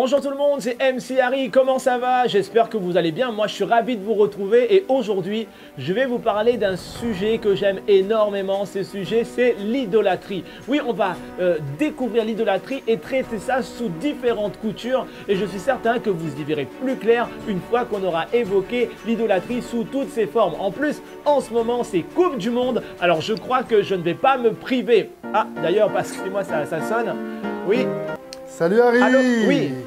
Bonjour tout le monde, c'est MC Harry, comment ça va? J'espère que vous allez bien, moi je suis ravi de vous retrouver et aujourd'hui je vais vous parler d'un sujet que j'aime énormément. Ce sujet c'est l'idolâtrie. Oui, on va découvrir l'idolâtrie et traiter ça sous différentes coutures et je suis certain que vous y verrez plus clair une fois qu'on aura évoqué l'idolâtrie sous toutes ses formes. En plus, en ce moment c'est Coupe du Monde, alors je crois que je ne vais pas me priver. Ah d'ailleurs, parce que moi ça sonne, oui. Salut Harry. Allô,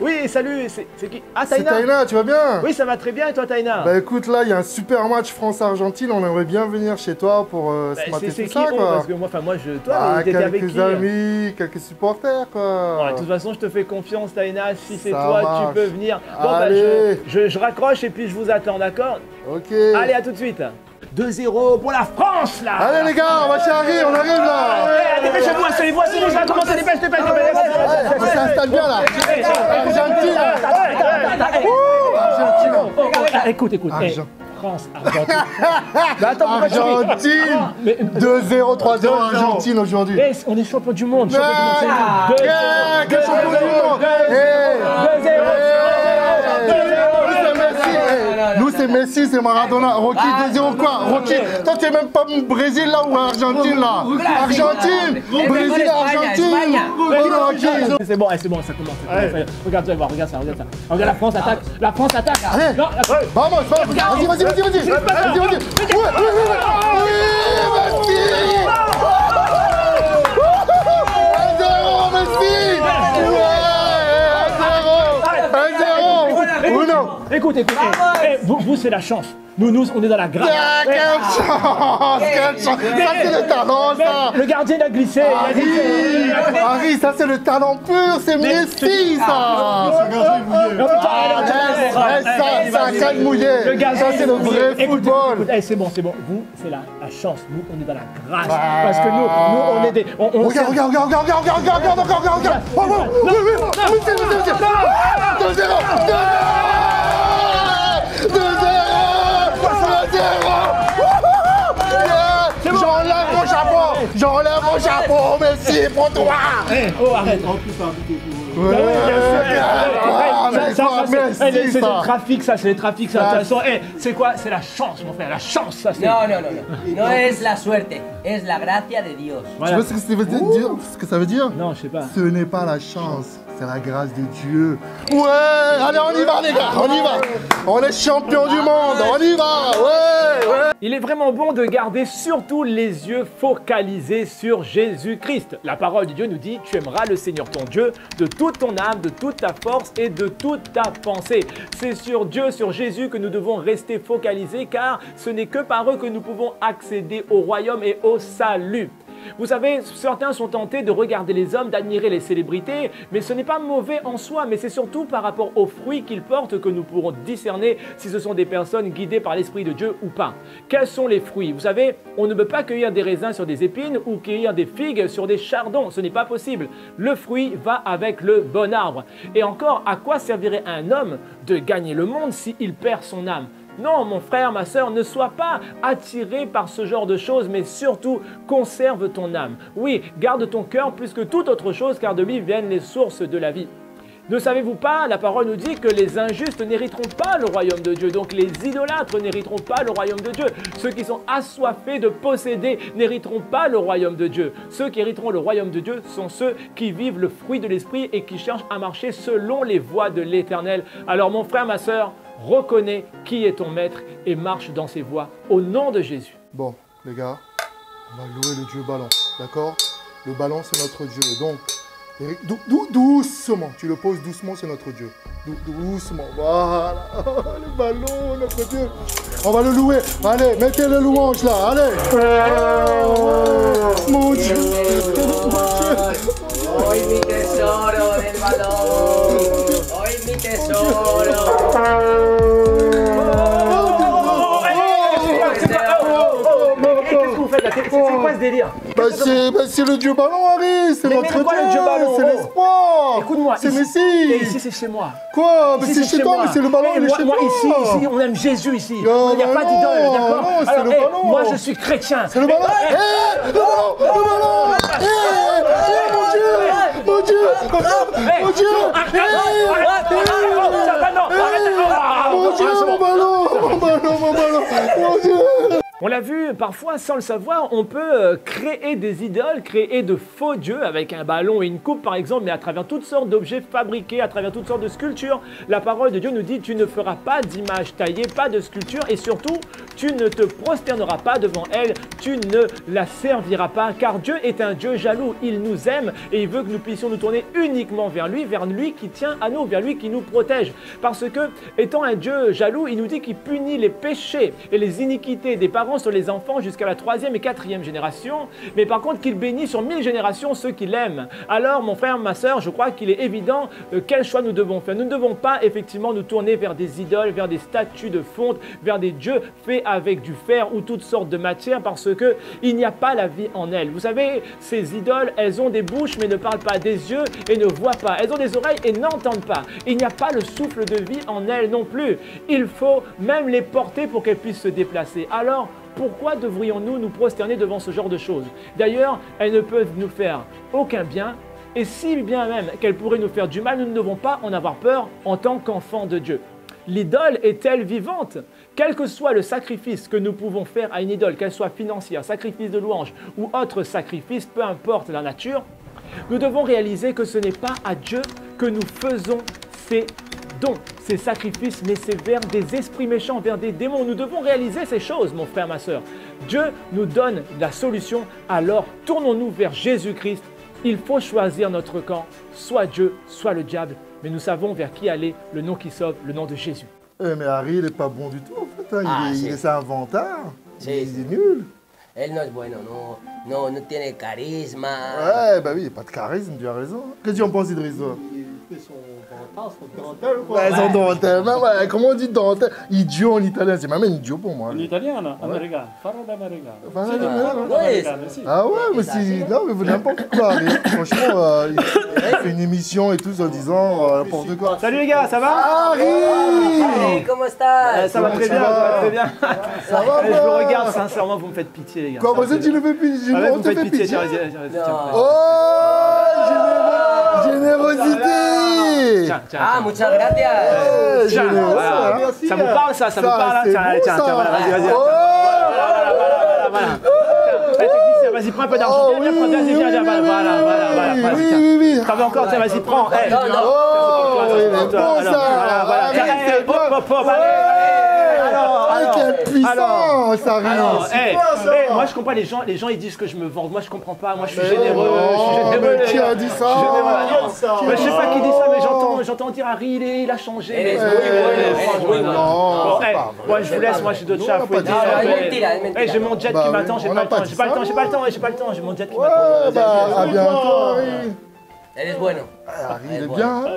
oui, salut, c'est qui? Ah, Taïna. C'est Taïna, tu vas bien? Oui, ça va très bien et toi Taïna? Bah écoute, là il y a un super match France-Argentine, on aimerait bien venir chez toi pour se mater tout ça quoi. Parce que moi, toi, t'étais avec qui? Quelques amis, quelques supporters quoi. Ouais, de toute façon, je te fais confiance Taïna, si c'est Ça toi, marche. tu peux venir. Bon, allez. bah, je raccroche et puis je vous attends, d'accord? Ok. Allez, à tout de suite. 2-0 pour la France là. Allez les gars, on va chez Harry, on arrive là. Allez, dépêchez-vous, installez-vous, ça va commencer, dépêche. On s'installe bien là. Argentine. Écoute. France, Argentine. Mais attends, Argentine. 2-0, 3-0 Argentine aujourd'hui. On est champion du monde. Quel champion du monde. 2-0. Nous c'est Messi, c'est Maradona. Rocky 2-0 quoi? Rocky, toi tu es même pas Brésil là ou Argentine là? Argentine, Brésil, Argentine. C'est bon, ça commence. Regarde, tu vas voir, regarde ça. Regarde la France attaque. Allez, vamos, vas-y. Oui, Messi. Écoute, vous c'est la chance. Nous, on est dans la grâce. Quelle chance. Ça c'est le talent ça. Le gardien il a glissé. Harry, ça c'est le talent pur, c'est Messi ça. Ça canne mouillé. Ça c'est le vrai football. C'est bon. Vous, c'est la chance. Nous, on est dans la grâce. Parce que nous, on est des... Regarde encore. Oui, c'est 2-0. J'enlève mon chapeau, Messi, pour toi. Arrête. C'est le trafic, ça. De toute façon, c'est quoi? C'est la chance, mon frère. La chance, ça. No es la suerte, es la gracia de Dios. Tu vois ce que ça veut dire? Non, je sais pas. Ce n'est pas la chance, c'est la grâce de Dieu. Ouais, allez, on y va les gars, on y va. On est champion du monde, on y va, ouais. Il est vraiment bon de garder surtout les yeux focalisés sur Jésus-Christ. La parole de Dieu nous dit, tu aimeras le Seigneur ton Dieu de toute ton âme, de toute ta force et de toute ta pensée. C'est sur Dieu, sur Jésus que nous devons rester focalisés car ce n'est que par eux que nous pouvons accéder au royaume et au salut. Vous savez, certains sont tentés de regarder les hommes, d'admirer les célébrités, mais ce n'est pas mauvais en soi, mais c'est surtout par rapport aux fruits qu'ils portent que nous pourrons discerner si ce sont des personnes guidées par l'Esprit de Dieu ou pas. Quels sont les fruits? Vous savez, on ne peut pas cueillir des raisins sur des épines ou cueillir des figues sur des chardons, ce n'est pas possible. Le fruit va avec le bon arbre. Et encore, à quoi servirait un homme de gagner le monde s'il perd son âme? Non, mon frère, ma soeur, ne sois pas attiré par ce genre de choses, mais surtout, conserve ton âme. Oui, garde ton cœur plus que toute autre chose, car de lui viennent les sources de la vie. Ne savez-vous pas, la parole nous dit que les injustes n'hériteront pas le royaume de Dieu, donc les idolâtres n'hériteront pas le royaume de Dieu. Ceux qui sont assoiffés de posséder n'hériteront pas le royaume de Dieu. Ceux qui hériteront le royaume de Dieu sont ceux qui vivent le fruit de l'esprit et qui cherchent à marcher selon les voies de l'Éternel. Alors mon frère, ma soeur, reconnais qui est ton maître et marche dans ses voies au nom de Jésus. Bon, les gars, on va louer le Dieu ballon, d'accord? Le ballon, c'est notre Dieu. Donc, doucement, tu le poses doucement, c'est notre Dieu. Doucement, voilà. Le ballon, notre Dieu. On va le louer. Allez, mettez le louange là, allez. Mon Dieu. Hoy mi tesoro del balón. Hoy mi tesoro. C'est quoi ce délire? C'est le Dieu ballon, Harry. C'est notre Dieu. C'est l'espoir. Écoute-moi. C'est Messi. Et ici, c'est chez moi. Quoi? Mais c'est chez toi, mais c'est le ballon, il est chez toi. Moi, ici, on aime Jésus ici. Il n'y a pas d'idole, d'accord? Non, c'est le ballon. Moi, je suis chrétien. C'est le ballon. Le ballon. Mon Dieu. Hey, Mon Dieu. Mon Dieu. On l'a vu, parfois, sans le savoir, on peut créer des idoles, créer de faux dieux avec un ballon et une coupe, par exemple, mais à travers toutes sortes d'objets fabriqués, à travers toutes sortes de sculptures. La parole de Dieu nous dit, tu ne feras pas d'image taillée, pas de sculpture, et surtout, tu ne te prosterneras pas devant elle, tu ne la serviras pas, car Dieu est un Dieu jaloux. Il nous aime et il veut que nous puissions nous tourner uniquement vers lui qui tient à nous, vers lui qui nous protège. Parce que, étant un Dieu jaloux, il nous dit qu'il punit les péchés et les iniquités des parents sur les enfants jusqu'à la 3e et 4e génération, mais par contre qu'il bénit sur 1000 générations ceux qui l'aiment. Alors mon frère, ma soeur, je crois qu'il est évident quel choix nous devons faire. Nous ne devons pas effectivement nous tourner vers des idoles, vers des statues de fonte, vers des dieux faits avec du fer ou toutes sortes de matières, parce que il n'y a pas la vie en elles. Vous savez, ces idoles, elles ont des bouches mais ne parlent pas, des yeux et ne voient pas, elles ont des oreilles et n'entendent pas. Il n'y a pas le souffle de vie en elles non plus. Il faut même les porter pour qu'elles puissent se déplacer. Alors, pourquoi devrions-nous nous prosterner devant ce genre de choses? D'ailleurs, elles ne peuvent nous faire aucun bien, et si bien même qu'elles pourraient nous faire du mal, nous ne devons pas en avoir peur en tant qu'enfants de Dieu. L'idole est-elle vivante? Quel que soit le sacrifice que nous pouvons faire à une idole, qu'elle soit financière, sacrifice de louange ou autre sacrifice, peu importe la nature, nous devons réaliser que ce n'est pas à Dieu que nous faisons ces dons, ces sacrifices, mais c'est vers des esprits méchants, vers des démons. Nous devons réaliser ces choses, mon frère, ma soeur. Dieu nous donne la solution, alors tournons-nous vers Jésus-Christ. Il faut choisir notre camp, soit Dieu, soit le diable, mais nous savons vers qui aller, le nom qui sauve, le nom de Jésus. Mais Harry, il n'est pas bon du tout, en fait. Hein. Il est un vantard. Sí, Il sí. est nul. Él no es bueno, no tiene carisma. Ouais, bah oui, il n'a pas de charisme, tu as raison. Qu'est-ce que tu en penses, Idriss, toi? Il fait son dentelle, quoi. Ouais, son dentelle. Même, ouais, comment on dit dentelle? Idiot en italien, c'est même un idiot pour moi. In italiano, americano, farò d'americano. Farò Sì, d'americano. farò d'americano, sì. Ah ouais, mais c'est... Non, mais vous n'importe quoi, Harry. Franchement, il fait une émission et tout en disant n'importe quoi. Salut les gars, ça va? Harry! Hey, ¿cómo estás? Ça va très bien, ça ça va. va très bien. Ça va, Je bah vous regarde sincèrement, vous me faites pitié les gars. Comment ça, tu le fais pitié? Ah ouais, On vous me te faites fait pitié, pitié? tiens. Oh, générosité! Tiens, tiens. Ah, muchas gracias. Ouais, Tiens, généreux, voilà. merci. Ça vous parle ça vous parle là? c'est Tiens, bon, tiens, ça. voilà, vas-y. Oh! Voilà. Allez, technicien, vas-y, prends un peu d'argent. Oh, Viens, viens, voilà. Oui. T'en veux encore, tiens, vas-y, prends. Hey. Non, non. Oh, il est bon, Alors, ça! voilà. Tiens, Arrête, hey, c'est bon. hop, allez. Alors, Quelle puissance, Harry! moi je comprends les gens ils disent que je me vante, moi je comprends pas, moi je suis Mais généreux, mais les qui gars. a dit ça? Je suis généreux. Non, ça? mais je sais pas qui dit ça, mais j'entends dire Harry, il a changé. Elle est Mais- muy bueno. Non, Bon, c'est hey, pas vrai. moi je vous laisse, moi j'ai d'autres Non, chats à on a pas fouetter. dit ça. Non, mentira, mentira. Hey, j'ai mon jet Bah qui oui, m'attend, j'ai on pas a le pas temps, dit j'ai pas le ça. temps, j'ai mon jet qui Ouais, m'attend. bah, à bientôt, Harry. Él es bueno. Harry, il est Es bien. bueno. hein?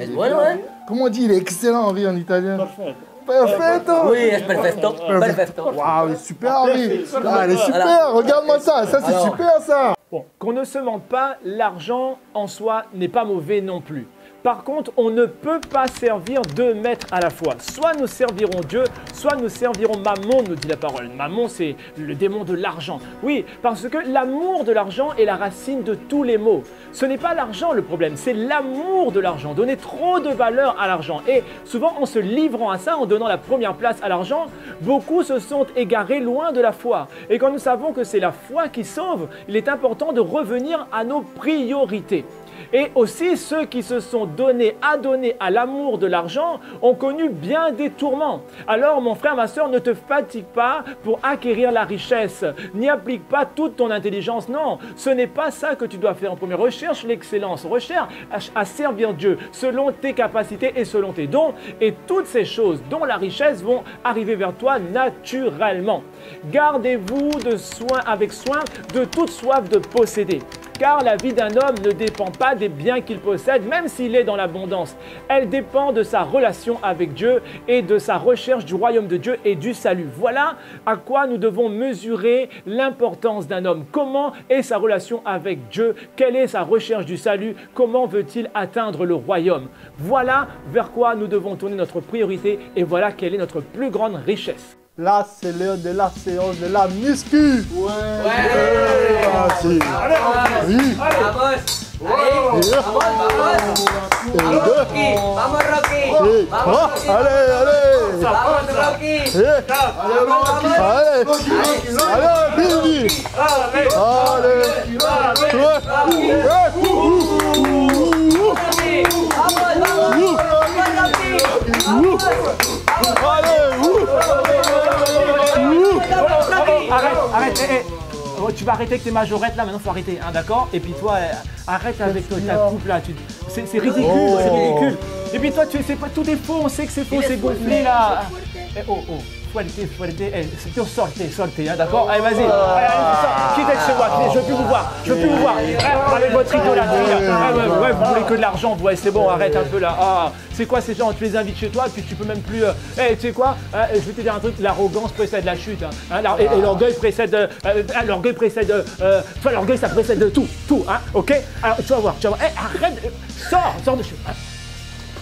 Es bueno, ¿eh? Comment on dit? Il est excellent, Harry, en italien. Perfetto. Perfetto! Oui, es perfecto. Perfecto. Waouh, il est super, Harry! Ah, il est super! Regarde-moi ça! Ça, c'est Alors. super, ça! Bon, qu'on ne se mente pas, l'argent en soi n'est pas mauvais non plus. Par contre, on ne peut pas servir deux maîtres à la fois. Soit nous servirons Dieu, soit nous servirons Mammon, nous dit la parole. Mammon, c'est le démon de l'argent. Oui, parce que l'amour de l'argent est la racine de tous les maux. Ce n'est pas l'argent le problème, c'est l'amour de l'argent. Donner trop de valeur à l'argent. Et souvent, en se livrant à ça, en donnant la première place à l'argent, beaucoup se sont égarés loin de la foi. Et quand nous savons que c'est la foi qui sauve, il est important de revenir à nos priorités. Et aussi, ceux qui se sont donnés à l'amour de l'argent ont connu bien des tourments. Alors, mon frère, ma soeur, ne te fatigue pas pour acquérir la richesse. N'y applique pas toute ton intelligence. Non, ce n'est pas ça que tu dois faire en premier. Recherche l'excellence. Recherche à servir Dieu selon tes capacités et selon tes dons. Et toutes ces choses, dont la richesse, vont arriver vers toi naturellement. Gardez-vous avec soin de toute soif de posséder. Car la vie d'un homme ne dépend pas des biens qu'il possède, même s'il est dans l'abondance. Elle dépend de sa relation avec Dieu et de sa recherche du royaume de Dieu et du salut. Voilà à quoi nous devons mesurer l'importance d'un homme. Comment est sa relation avec Dieu? Quelle est sa recherche du salut? Comment veut-il atteindre le royaume? Voilà vers quoi nous devons tourner notre priorité et voilà quelle est notre plus grande richesse. Là, c'est l'heure de la séance de la muscu. Ah, si. Oui. Vamos. Allez, vamos, vamos. Vamos, Rocky. Vamos, Rocky. Vamos, Rocky. Allez, allez. Vamos, Rocky. Allez, Billy. Arrête. Oh, tu vas arrêter avec tes majorettes là, maintenant faut arrêter, hein, d'accord? Et puis toi, arrête avec ta coupe là, c'est ridicule, c'est ridicule. Et puis toi, c'est pas tout est faux, on sait que c'est faux, c'est gonflé là. Fuerte, sortez, hein, d'accord? Allez, vas-y, quittez de chez moi, je veux plus vous voir, avec votre idolâtrie là. Ouais, vous voulez que de l'argent, ouais, c'est bon, arrête un peu là. Ah, c'est quoi ces gens? Tu les invites chez toi, puis tu peux même plus. Tu sais quoi? Je vais te dire un truc, l'arrogance précède la chute, hein, et l'orgueil précède. L'orgueil ça précède tout, hein, ok? Alors, tu vas voir, arrête, sors de chez moi.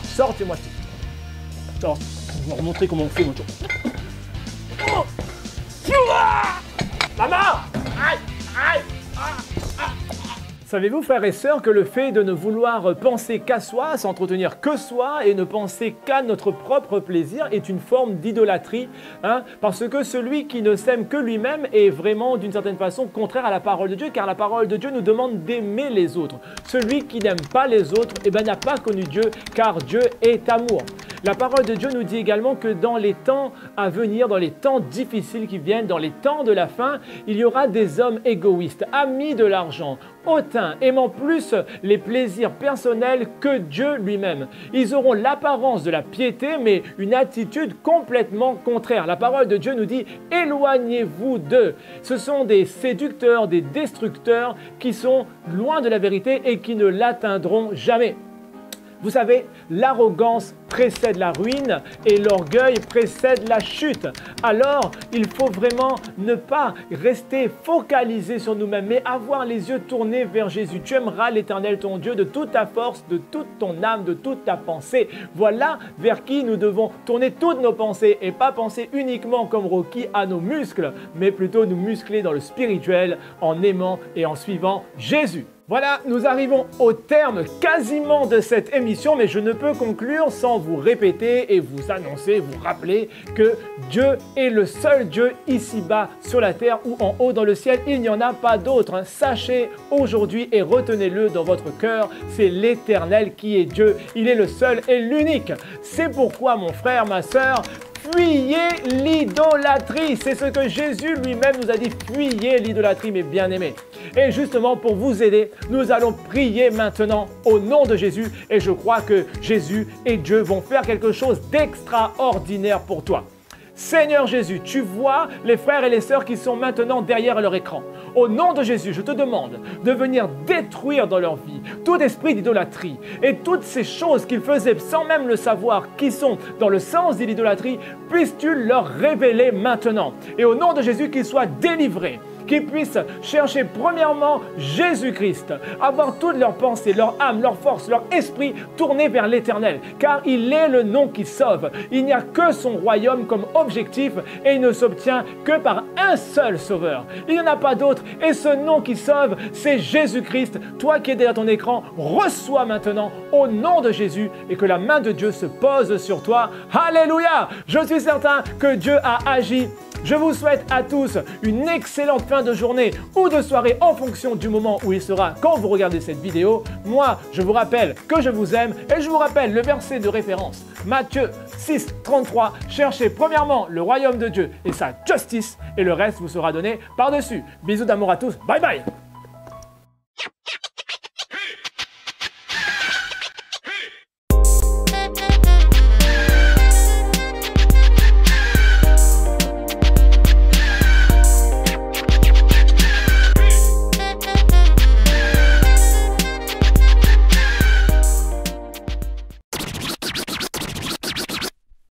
Sors, c'est moi, sors, je vais vous montrer comment on fait, mon tour. Maman! Aïe! Savez-vous, frères et sœurs, que le fait de ne vouloir penser qu'à soi, s'entretenir que soi et ne penser qu'à notre propre plaisir est une forme d'idolâtrie, hein, parce que celui qui ne s'aime que lui-même est vraiment d'une certaine façon contraire à la parole de Dieu, car la parole de Dieu nous demande d'aimer les autres. Celui qui n'aime pas les autres n'a pas connu Dieu, car Dieu est amour. La parole de Dieu nous dit également que dans les temps à venir, dans les temps difficiles qui viennent, dans les temps de la fin, il y aura des hommes égoïstes, amis de l'argent, hautains, aimant plus les plaisirs personnels que Dieu lui-même. Ils auront l'apparence de la piété, mais une attitude complètement contraire. La parole de Dieu nous dit « Éloignez-vous d'eux ». Ce sont des séducteurs, des destructeurs qui sont loin de la vérité et qui ne l'atteindront jamais. Vous savez, l'arrogance précède la ruine et l'orgueil précède la chute. Alors, il faut vraiment ne pas rester focalisé sur nous-mêmes, mais avoir les yeux tournés vers Jésus. Tu aimeras l'Éternel ton Dieu de toute ta force, de toute ton âme, de toute ta pensée. Voilà vers qui nous devons tourner toutes nos pensées et pas penser uniquement comme Rocky à nos muscles, mais plutôt nous muscler dans le spirituel en aimant et en suivant Jésus. Voilà, nous arrivons au terme quasiment de cette émission, mais je ne peux conclure sans vous répéter et vous annoncer, vous rappeler que Dieu est le seul Dieu ici-bas sur la terre ou en haut dans le ciel. Il n'y en a pas d'autre. Sachez aujourd'hui et retenez-le dans votre cœur, c'est l'Éternel qui est Dieu. Il est le seul et l'unique. C'est pourquoi, mon frère, ma sœur, fuyez l'idolâtrie. C'est ce que Jésus lui-même nous a dit. Fuyez l'idolâtrie, mes bien-aimés. Et justement, pour vous aider, nous allons prier maintenant au nom de Jésus. Et je crois que Jésus et Dieu vont faire quelque chose d'extraordinaire pour toi. Seigneur Jésus, tu vois les frères et les sœurs qui sont maintenant derrière leur écran. Au nom de Jésus, je te demande de venir détruire dans leur vie tout esprit d'idolâtrie et toutes ces choses qu'ils faisaient sans même le savoir, qui sont dans le sens de l'idolâtrie, puisses-tu leur révéler maintenant. Et au nom de Jésus, qu'ils soient délivrés, qu'ils puissent chercher premièrement Jésus-Christ, avoir toutes leurs pensées, leur âme, leur force, leur esprit tournés vers l'Éternel, car il est le nom qui sauve. Il n'y a que son royaume comme objectif et il ne s'obtient que par un seul sauveur. Il n'y en a pas d'autre et ce nom qui sauve, c'est Jésus-Christ. Toi qui es derrière ton écran, reçois maintenant au nom de Jésus et que la main de Dieu se pose sur toi. Alléluia! Je suis certain que Dieu a agi. Je vous souhaite à tous une excellente fin de journée ou de soirée en fonction du moment où il sera quand vous regardez cette vidéo. Moi, je vous rappelle que je vous aime et je vous rappelle le verset de référence. Matthieu 6, 33. Cherchez premièrement le royaume de Dieu et sa justice et le reste vous sera donné par-dessus. Bisous d'amour à tous. Bye bye!